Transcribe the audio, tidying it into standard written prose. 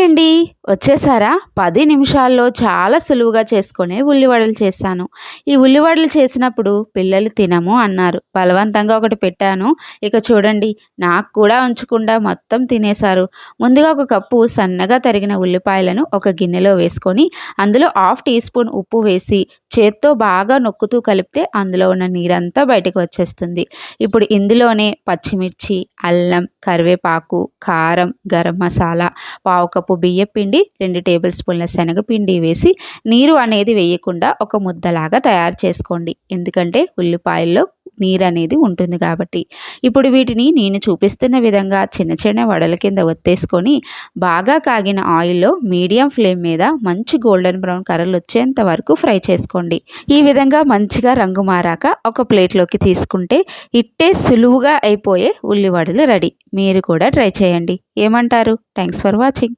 అండి. వచ్చేసారా? 10 నిమిషాల్లో చాలా సులువుగా చేసుకునే ఉల్లివడలు చేశాను. ఈ ఉల్లివడలు చేసినప్పుడు పిల్లలు తినము అన్నారు. బలవంతంగా ఒకటి పెట్టాను. ఇక చూడండి, నాకు కూడా ఉంచకుండా మొత్తం తినేశారు. ముందుగా ఒక కప్పు సన్నగా తరిగిన ఉల్లిపాయలను ఒక గిన్నెలో వేసుకొని అందులో హాఫ్ టీ స్పూన్ ఉప్పు వేసి చేత్తో బాగా నొక్కుతూ కలిపితే అందులో ఉన్న నీరంతా బయటకు వచ్చేస్తుంది. ఇప్పుడు ఇందులోనే పచ్చిమిర్చి, అల్లం, కరివేపాకు, కారం, గరం మసాలా, పావు కప్పు బియ్యపిండి, 2 టేబుల్ స్పూన్ల శనగపిండి వేసి నీరు అనేది వేయకుండా ఒక ముద్దలాగా తయారు చేసుకోండి. ఎందుకంటే ఉల్లిపాయల్లో నీరు అనేది ఉంటుంది కాబట్టి. ఇప్పుడు వీటిని నేను చూపిస్తున్న విధంగా చిన్న చిన్న వడల కింద ఒత్తేసుకొని బాగా కాగిన ఆయిల్లో మీడియం ఫ్లేమ్ మీద మంచి గోల్డెన్ బ్రౌన్ కలర్ వచ్చేంత వరకు ఫ్రై చేసుకోండి. ఈ విధంగా మంచిగా రంగు మారాక ఒక ప్లేట్లోకి తీసుకుంటే ఇట్టే సులువుగా అయిపోయే ఉల్లివడలు రెడీ. మీరు కూడా ట్రై చేయండి. ఏమంటారు? Thanks for watching.